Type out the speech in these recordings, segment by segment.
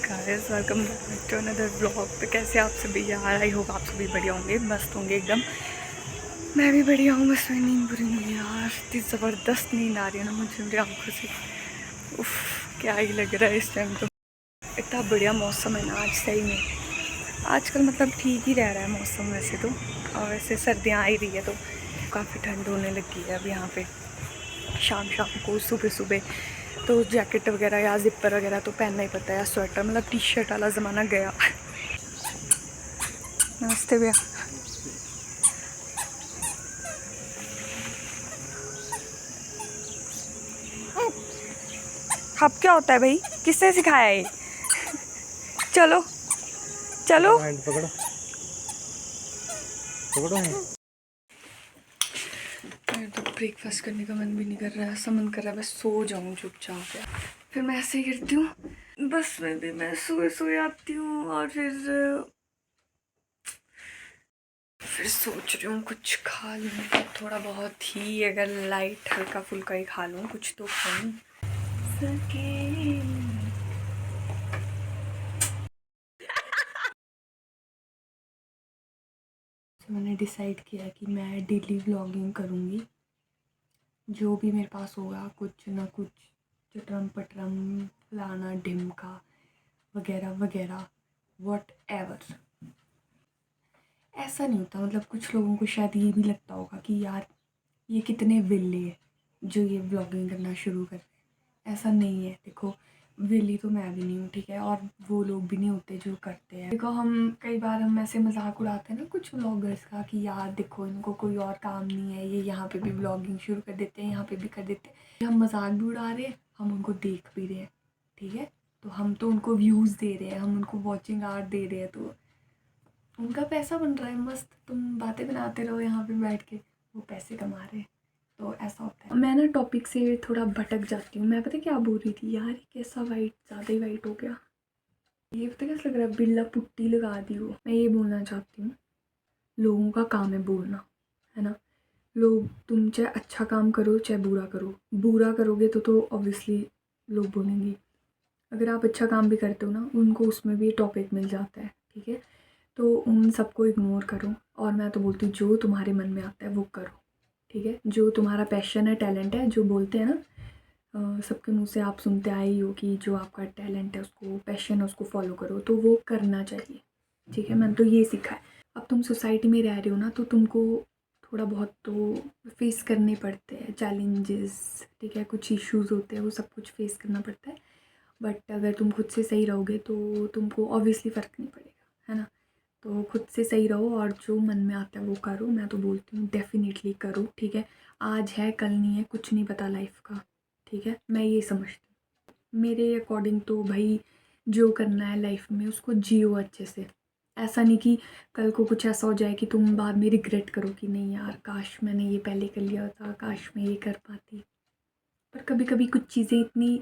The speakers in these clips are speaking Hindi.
Guys welcome back to another blog. तो कैसे आप सभी यार, आई होप आप सभी बढ़िया होंगे, मस्त होंगे एकदम। मैं भी बढ़िया हूँ, बस मेरी नींद पूरी नहीं है यार, इतनी ज़बरदस्त नींद आ रही है ना मुझे मेरी आंखों से। उफ, क्या ही लग रहा है इस टाइम तो। इतना बढ़िया मौसम है ना आज, सही में आजकल मतलब ठीक ही रह रहा है मौसम वैसे तो। और वैसे सर्दियाँ आ ही रही है तो काफ़ी ठंड होने लगी है अब यहाँ पे। शाम शाम को सुबह सुबह तो जैकेट वगैरह या जिपर वगैरह तो पहनना ही पड़ता है, या स्वेटर, मतलब टी शर्ट वाला ज़माना गया। नमस्ते भैया। अब क्या होता है भाई, किसने सिखाया ये? चलो चलो हैंड पकड़ो, पकड़ो हैंड। मेरे तो ब्रेकफास्ट करने का मन भी नहीं कर रहा है, ऐसा मन कर रहा है बस सो जाऊँ चुपचाप यार। फिर मैं ऐसे ही करती हूँ, बस में भी मैं सोए सोए आती हूँ और फिर सोच रही हूँ कुछ खा लूँ, थोड़ा बहुत ही, अगर लाइट हल्का फुल्का ही खा लूँ कुछ तो खाऊँ सके। मैंने डिसाइड किया कि मैं डेली व्लॉगिंग करूँगी, जो भी मेरे पास होगा कुछ ना कुछ, चटरम पटरम फलाना ढिमका वगैरह वगैरह, वॉट एवर। ऐसा नहीं होता, मतलब कुछ लोगों को शायद ये भी लगता होगा कि यार ये कितने विले हैं जो ये व्लॉगिंग करना शुरू कर रहे हैं। ऐसा नहीं है, देखो विली तो मैं भी नहीं हूँ, ठीक है, और वो लोग भी नहीं होते जो करते हैं। देखो हम कई बार हम ऐसे मजाक उड़ाते हैं ना कुछ व्लॉगर्स का कि यार देखो इनको कोई और काम नहीं है, ये यहाँ पे भी व्लॉगिंग शुरू कर देते हैं, यहाँ पे भी कर देते हैं। हम मजाक भी उड़ा रहे हैं, हम उनको देख भी रहे हैं, ठीक है, तो हम तो उनको व्यूज़ दे रहे हैं, हम उनको वॉचिंग आवर दे रहे हैं, तो उनका पैसा बन रहा है, मस्त तुम बातें बनाते रहो यहाँ पे बैठ के, वो पैसे कमा रहे हैं। तो ऐसा होता है। मैं ना टॉपिक से थोड़ा भटक जाती हूँ। मैं पता क्या बोल रही थी यार, कैसा वाइट, ज़्यादा ही वाइट हो गया ये, पता कैसा लग रहा है, बिल्ला पुट्टी लगा दी हो। मैं ये बोलना चाहती हूँ, लोगों का काम है बोलना, है ना। लोग, तुम चाहे अच्छा काम करो चाहे बुरा करो, बुरा करोगे तो ऑब्वियसली लोग बोलेंगे। अगर आप अच्छा काम भी करते हो ना, उनको उसमें भी टॉपिक मिल जाता है, ठीक है, तो उन सबको इग्नोर करो। और मैं तो बोलती हूँ जो तुम्हारे मन में आता है वो करो, ठीक है, जो तुम्हारा पैशन है, टैलेंट है, जो बोलते हैं ना, सबके मुंह से आप सुनते आए ही हो कि जो आपका टैलेंट है, उसको पैशन है, उसको फॉलो करो, तो वो करना चाहिए, ठीक है। मैंने तो ये सीखा है। अब तुम सोसाइटी में रह रहे हो ना, तो तुमको थोड़ा बहुत तो फेस करने पड़ते हैं चैलेंजेस, ठीक है, कुछ इश्यूज़ होते हैं, वो सब कुछ फेस करना पड़ता है। बट अगर तुम खुद से सही रहोगे तो तुमको ऑब्वियसली फ़र्क नहीं पड़ेगा, है ना। तो खुद से सही रहो और जो मन में आता है वो करो। मैं तो बोलती हूँ डेफिनेटली करो, ठीक है। आज है कल नहीं है, कुछ नहीं पता लाइफ का, ठीक है, मैं ये समझती हूँ। मेरे अकॉर्डिंग तो भाई जो करना है लाइफ में उसको जियो अच्छे से। ऐसा नहीं कि कल को कुछ ऐसा हो जाए कि तुम बाद में रिग्रेट करो कि नहीं यार काश मैंने ये पहले कर लिया था, काश मैं ये कर पाती। पर कभी कभी कुछ चीज़ें इतनी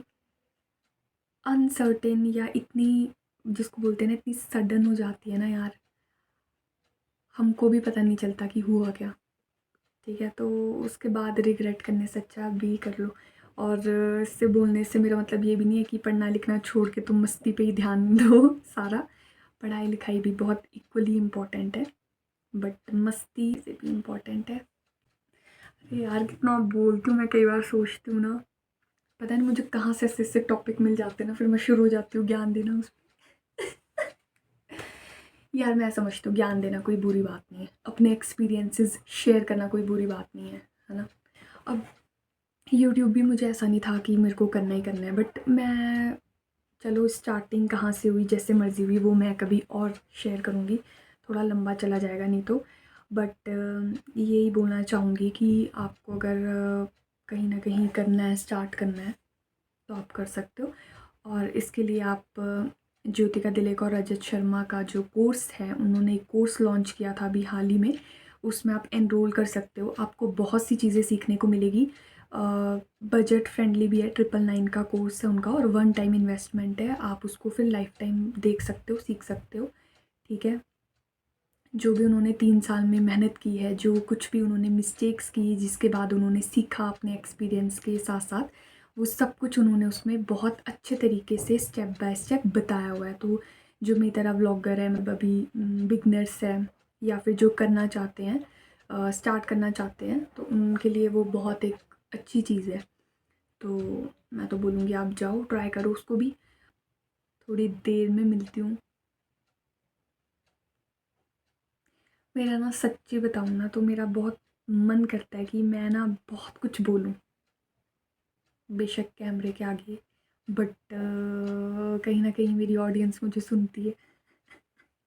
अनसर्टेन या इतनी, जिसको बोलते हैं ना, इतनी सडन हो जाती है ना यार, हमको भी पता नहीं चलता कि हुआ क्या, ठीक है। तो उसके बाद रिग्रेट करने से अच्छा अभी कर लो। और इससे बोलने से मेरा मतलब ये भी नहीं है कि पढ़ना लिखना छोड़ के तुम मस्ती पे ही ध्यान दो सारा। पढ़ाई लिखाई भी बहुत इक्वली इम्पॉर्टेंट है, बट मस्ती से भी इम्पॉर्टेंट है। अरे यार कितना बोलती हूँ मैं, कई बार सोचती हूँ ना, पता नहीं मुझे कहाँ से ऐसे ऐसे टॉपिक मिल जाते हैं ना, फिर मैं शुरू हो जाती हूँ ज्ञान देना उस यार मैं समझती हूँ ज्ञान देना कोई बुरी बात नहीं है, अपने एक्सपीरियंसेस शेयर करना कोई बुरी बात नहीं है ना। अब यूट्यूब भी मुझे ऐसा नहीं था कि मेरे को करना ही करना है, बट मैं, चलो स्टार्टिंग कहाँ से हुई, जैसे मर्ज़ी हुई, वो मैं कभी और शेयर करूँगी, थोड़ा लंबा चला जाएगा नहीं तो। बट यही बोलना चाहूँगी कि आपको अगर कहीं ना कहीं करना है, स्टार्ट करना है, तो आप कर सकते हो। और इसके लिए आप ज्योतिका दिलेक और रजत शर्मा का जो कोर्स है, उन्होंने एक कोर्स लॉन्च किया था अभी हाल ही में, उसमें आप एनरोल कर सकते हो। आपको बहुत सी चीज़ें सीखने को मिलेगी, बजट फ्रेंडली भी है, 999 का कोर्स है उनका, और वन टाइम इन्वेस्टमेंट है, आप उसको फिर लाइफ टाइम देख सकते हो, सीख सकते हो, ठीक है। जो भी उन्होंने 3 साल में मेहनत की है, जो कुछ भी उन्होंने मिस्टेक्स की, जिसके बाद उन्होंने सीखा अपने एक्सपीरियंस के साथ साथ, वो सब कुछ उन्होंने उसमें बहुत अच्छे तरीके से स्टेप बाय स्टेप बताया हुआ है। तो जो मेरी तरह व्लॉगर है, मतलब अभी बिगनर्स है या फिर जो करना चाहते हैं, स्टार्ट करना चाहते हैं, तो उनके लिए वो बहुत एक अच्छी चीज़ है। तो मैं तो बोलूँगी आप जाओ, ट्राई करो उसको भी। थोड़ी देर में मिलती हूँ। मेरा ना सच्ची बताऊँ ना तो मेरा बहुत मन करता है कि मैं ना बहुत कुछ बोलूँ, बेशक कैमरे के आगे, बट कहीं न कहीं मेरी ऑडियंस मुझे सुनती है।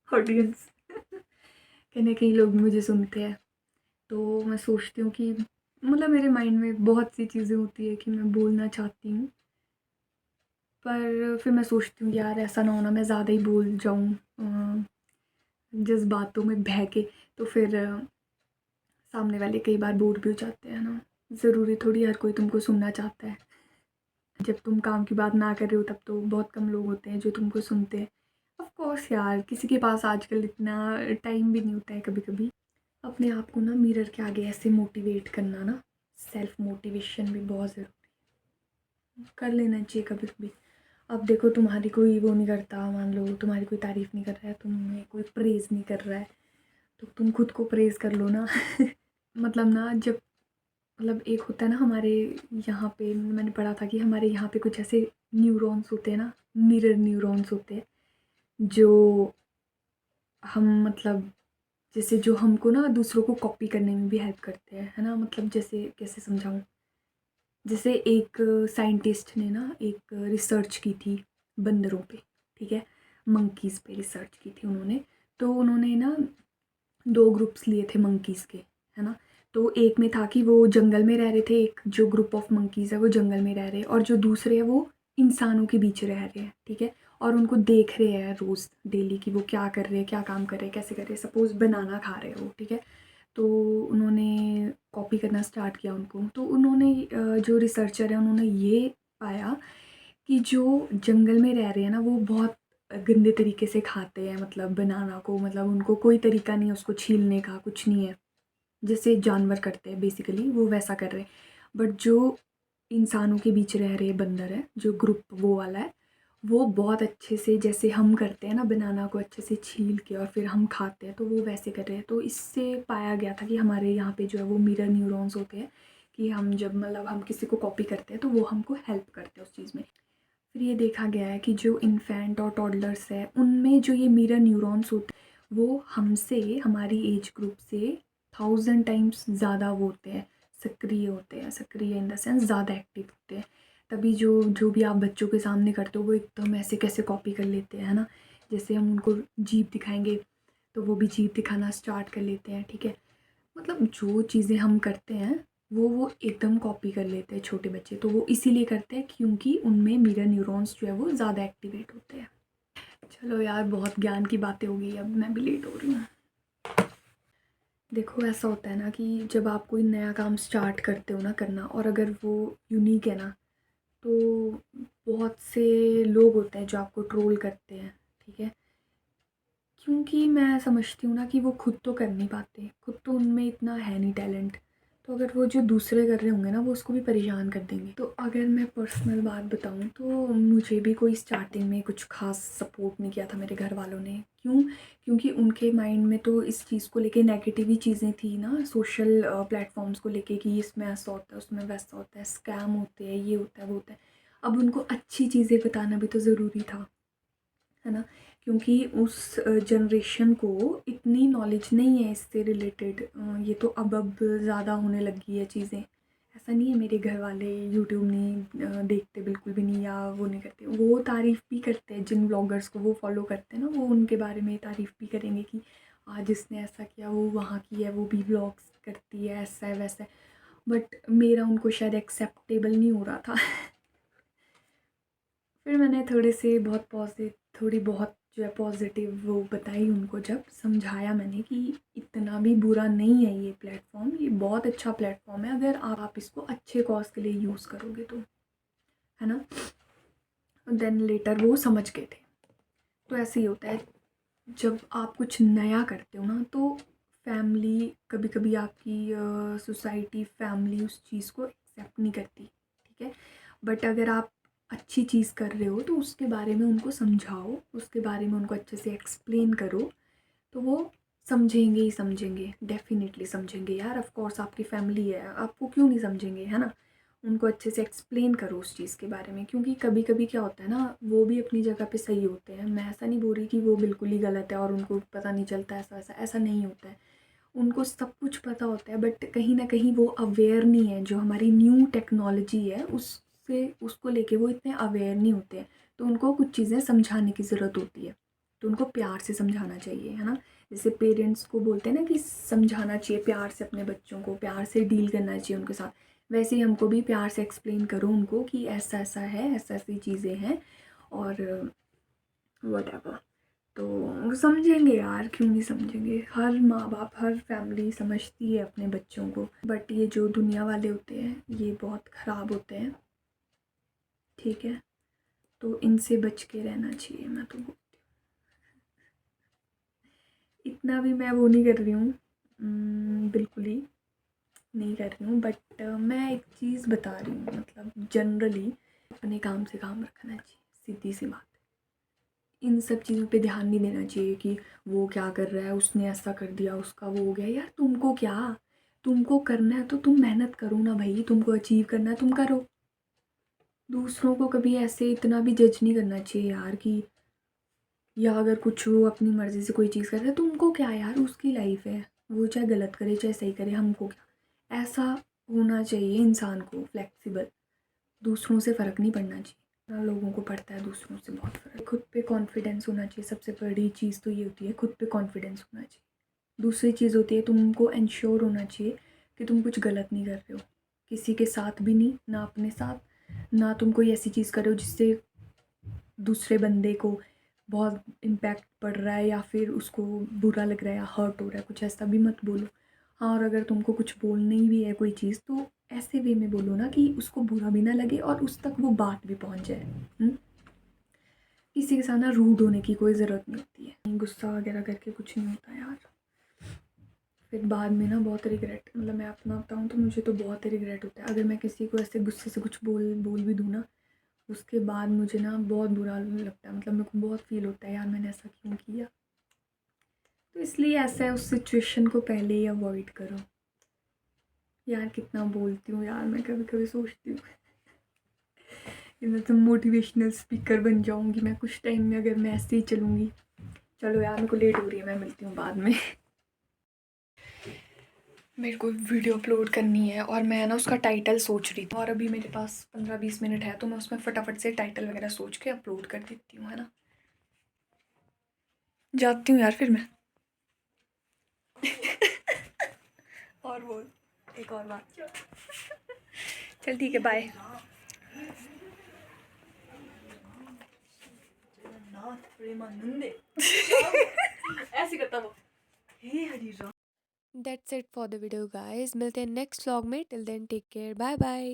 ऑडियंस कहीं न कहीं लोग मुझे सुनते हैं। तो मैं सोचती हूँ कि मतलब मेरे माइंड में बहुत सी चीज़ें होती है कि मैं बोलना चाहती हूँ, पर फिर मैं सोचती हूँ यार ऐसा ना हो ना मैं ज़्यादा ही बोल जाऊँ जज़्बातों में बह के, तो फिर सामने वाले कई बार बोर भी हो जाते हैं ना। ज़रूरी थोड़ी हर कोई तुमको सुनना चाहता है। जब तुम काम की बात ना कर रहे हो तब तो बहुत कम लोग होते हैं जो तुमको सुनते हैं। ऑफ़ कोर्स यार किसी के पास आजकल इतना टाइम भी नहीं होता है कभी-कभी। अपने आप को ना मिरर के आगे ऐसे मोटिवेट करना ना, सेल्फ मोटिवेशन भी बहुत ज़रूरी कर लेना चाहिए कभी-कभी। अब देखो तुम्हारी कोई वो नहीं करता, मान लो तुम्हारी कोई तारीफ़ नहीं कर रहा है, तुम्हें कोई प्रेज़ नहीं कर रहा है, तो तुम खुद को प्रेज़ कर लो ना। मतलब ना जब मतलब एक होता है ना हमारे यहाँ पे, मैंने पढ़ा था कि हमारे यहाँ पे कुछ ऐसे न्यूरॉन्स होते हैं ना, मिरर न्यूरॉन्स होते हैं, जो हम मतलब जैसे जो हमको ना दूसरों को कॉपी करने में भी हेल्प करते हैं, है ना? मतलब जैसे कैसे समझाऊँ? जैसे एक साइंटिस्ट ने ना एक रिसर्च की थी बंदरों पे, ठीक है? मंकीज़ पे रिसर्च की थी उन्होंने। तो उन्होंने ना 2 ग्रुप्स लिए थे मंकीज़ के, है ना? तो एक में था कि वो जंगल में रह रहे थे, एक जो ग्रुप ऑफ मंकीज़ है वो जंगल में रह रहे हैं, और जो दूसरे हैं वो इंसानों के बीच रह रहे हैं, ठीक है? और उनको देख रहे हैं रोज़ डेली कि वो क्या कर रहे हैं, क्या काम कर रहे हैं, कैसे कर रहे हैं। सपोज़ बनाना खा रहे हो, ठीक है? तो उन्होंने कॉपी करना स्टार्ट किया उनको। तो उन्होंने जो रिसर्चर है उन्होंने ये पाया कि जो जंगल में रह रहे हैं ना वो बहुत गंदे तरीके से खाते हैं, मतलब बनाना को, मतलब उनको कोई तरीका नहीं है उसको छीलने का, कुछ नहीं है। जैसे जानवर करते हैं बेसिकली वो वैसा कर रहे हैं। बट जो इंसानों के बीच रह रहे बंदर हैं, जो ग्रुप वो वाला है, वो बहुत अच्छे से जैसे हम करते हैं ना बनाना को अच्छे से छील के और फिर हम खाते हैं, तो वो वैसे कर रहे हैं। तो इससे पाया गया था कि हमारे यहाँ पे जो है वो मिरर न्यूरॉन्स होते हैं, कि हम जब मतलब हम किसी को कॉपी करते हैं तो वो हमको हेल्प करते हैं उस चीज़ में। फिर ये देखा गया है कि जो इन्फेंट और टॉडलर्स है उनमें जो ये मिरर न्यूरॉन्स होते हैं वो हमसे, हमारी एज ग्रुप से 1000 टाइम्स ज़्यादा वो होते हैं, सक्रिय होते हैं। सक्रिय इन द सेंस ज़्यादा एक्टिव होते हैं। तभी जो जो भी आप बच्चों के सामने करते हो वो एकदम ऐसे कैसे कॉपी कर लेते हैं, है ना? जैसे हम उनको जीभ दिखाएंगे तो वो भी जीभ दिखाना स्टार्ट कर लेते हैं, ठीक है? मतलब जो चीज़ें हम करते हैं वो एकदम कॉपी कर लेते हैं छोटे बच्चे। तो वो इसीलिए करते हैं क्योंकि उनमें मिरर न्यूरॉन्स जो है वो ज़्यादा एक्टिवेट होते हैं। चलो यार बहुत ज्ञान की बातें हो गई, अब मैं भी लेट हो रही हूँ। देखो ऐसा होता है ना कि जब आप कोई नया काम स्टार्ट करते हो ना करना, और अगर वो यूनिक है ना, तो बहुत से लोग होते हैं जो आपको ट्रोल करते हैं, ठीक है? क्योंकि मैं समझती हूँ ना कि वो खुद तो कर नहीं पाते, खुद तो उनमें इतना है नहीं टैलेंट, तो अगर वो जो दूसरे कर रहे होंगे ना वो उसको भी परेशान कर देंगे। तो अगर मैं पर्सनल बात बताऊँ तो मुझे भी कोई स्टार्टिंग में कुछ ख़ास सपोर्ट नहीं किया था मेरे घर वालों ने। क्यों? क्योंकि उनके माइंड में तो इस चीज़ को लेके नेगेटिव ही चीज़ें थी ना, सोशल प्लेटफॉर्म्स को लेके कि इसमें ऐसा होता है, उसमें वैसा होता है, स्कैम होते हैं, ये होता है, वो होता है। अब उनको अच्छी चीज़ें बताना भी तो ज़रूरी था, है ना? क्योंकि उस जनरेशन को इतनी नॉलेज नहीं है इससे रिलेटेड। ये तो अब ज़्यादा होने लगी है चीज़ें। ऐसा नहीं है मेरे घर वाले यूट्यूब नहीं देखते बिल्कुल भी नहीं, या वो नहीं करते। वो तारीफ़ भी करते हैं, जिन ब्लॉगर्स को वो फॉलो करते हैं ना वो उनके बारे में तारीफ़ भी करेंगे कि आज इसने ऐसा किया, वो वहाँ की है, वो भी ब्लॉग्स करती है, ऐसा है वैसा है। बट मेरा उनको शायद एक्सेप्टेबल नहीं हो रहा था। फिर मैंने थोड़ी बहुत जो है पॉज़िटिव वो बताई उनको, जब समझाया मैंने कि इतना भी बुरा नहीं है ये प्लेटफ़ॉर्म, ये बहुत अच्छा प्लेटफ़ॉर्म है अगर आप इसको अच्छे कॉज़ के लिए यूज़ करोगे तो, है ना? देन लेटर वो समझ गए थे। तो ऐसे ही होता है, जब आप कुछ नया करते हो ना तो फैमिली कभी-कभी आपकी सोसाइटी, फैमिली उस चीज़ को एक्सेप्ट नहीं करती, ठीक है? बट अगर आप अच्छी चीज़ कर रहे हो तो उसके बारे में उनको समझाओ, उसके बारे में उनको अच्छे से एक्सप्लेन करो, तो वो समझेंगे ही समझेंगे, डेफ़िनेटली समझेंगे यार। ऑफ़ कोर्स आपकी फ़ैमिली है, आपको क्यों नहीं समझेंगे, है ना? उनको अच्छे से एक्सप्लेन करो उस चीज़ के बारे में, क्योंकि कभी-कभी क्या होता है ना, वो भी अपनी जगह पे सही होते हैं। मैं ऐसा नहीं बोल रही कि वो बिल्कुल ही गलत है और उनको पता नहीं चलता ऐसा-वैसा, ऐसा नहीं होता है। उनको सब कुछ पता होता है, बट कहीं न कहीं वो अवेयर नहीं है, जो हमारी न्यू टेक्नोलॉजी है उससे उसको लेके वो इतने अवेयर नहीं होते हैं। तो उनको कुछ चीज़ें समझाने की ज़रूरत होती है, तो उनको प्यार से समझाना चाहिए, है ना? जैसे पेरेंट्स को बोलते हैं ना कि समझाना चाहिए प्यार से, अपने बच्चों को प्यार से डील करना चाहिए उनके साथ, वैसे ही हमको भी प्यार से एक्सप्लेन करो उनको कि ऐसा-ऐसा है, ऐसी-ऐसी चीज़ें हैं और व्हाटएवर। तो वो समझेंगे यार, क्यों नहीं समझेंगे। हर माँ बाप, हर फैमिली समझती है अपने बच्चों को, बट ये जो दुनिया वाले होते हैं ये बहुत ख़राब होते हैं, ठीक है? तो इनसे बच के रहना चाहिए, मैं तो बोलती हूँ। इतना भी मैं वो नहीं कर रही हूँ, बिल्कुल ही नहीं कर रही हूँ, बट मैं एक चीज़ बता रही हूँ, मतलब जनरली अपने काम से काम रखना चाहिए, सीधी सी बात। इन सब चीज़ों पे ध्यान नहीं देना चाहिए कि वो क्या कर रहा है, उसने ऐसा कर दिया, उसका वो हो गया। यार तुमको क्या, तुमको करना है तो तुम मेहनत करो ना भाई, तुमको अचीव करना है तुम करो। दूसरों को कभी ऐसे इतना भी जज नहीं करना चाहिए यार कि, या अगर कुछ वो अपनी मर्ज़ी से कोई चीज़ कर रहा है, तुमको क्या यार, उसकी लाइफ है, वो चाहे गलत करे चाहे सही करे, हमको क्या। ऐसा होना चाहिए इंसान को, फ्लेक्सिबल, दूसरों से फ़र्क नहीं पड़ना चाहिए। लोगों को पड़ता है दूसरों से बहुत फ़र्क। खुद पे कॉन्फिडेंस होना चाहिए, सबसे बड़ी चीज़ तो ये होती है, खुद पे कॉन्फिडेंस होना चाहिए। दूसरी चीज़ होती है, तुमको एंश्योर होना चाहिए कि तुम कुछ गलत नहीं कर रहे हो, किसी के साथ भी नहीं, ना अपने साथ, ना तुम कोई ऐसी चीज़ कर रहे हो जिससे दूसरे बंदे को बहुत इम्पैक्ट पड़ रहा है या फिर उसको बुरा लग रहा है या हर्ट हो रहा है, कुछ ऐसा भी मत बोलो। हाँ, और अगर तुमको कुछ बोलनी भी है कोई चीज़, तो ऐसे वे में बोलो ना कि उसको बुरा भी ना लगे और उस तक वो बात भी पहुँच जाए। किसी के साथ ना रूड होने की कोई ज़रूरत नहीं होती है, गुस्सा वगैरह करके कुछ नहीं होता यार। फिर बाद में ना बहुत रिग्रेट, मतलब मैं अपना बताऊँ तो मुझे तो बहुत रिग्रेट होता है अगर मैं किसी को ऐसे गुस्से से कुछ बोल भी दूँ ना, उसके बाद मुझे ना बहुत बुरा लगता है, मतलब मेरे को बहुत फ़ील होता है यार मैंने ऐसा क्यों किया। तो इसलिए ऐसा है, उस सिचुएशन को पहले ही अवॉइड करो। यार कितना बोलती हूँ यार, मैं कभी कभी सोचती हूँ कि मैं तो मोटिवेशनल स्पीकर बन जाऊँगी मैं कुछ टाइम में, अगर मैं ऐसे ही चलूँगी। चलो यार, मेरे को लेट हो रही है, मैं मिलती हूँ बाद में। मेरे को वीडियो अपलोड करनी है और मैं ना उसका टाइटल सोच रही थी, और अभी मेरे पास 15-20 मिनट है, तो मैं उसमें फटाफट से टाइटल वगैरह सोच के अपलोड कर देती हूँ, है ना? जाती हूँ यार फिर मैं। और बोल, एक और बात। चल ठीक है, बाय। प्रेमानंद ऐसे करता वो, हे Hari Ram. That's it for the video guys, मिलते हैं नेक्स्ट व्लॉग में, till then take care, bye bye.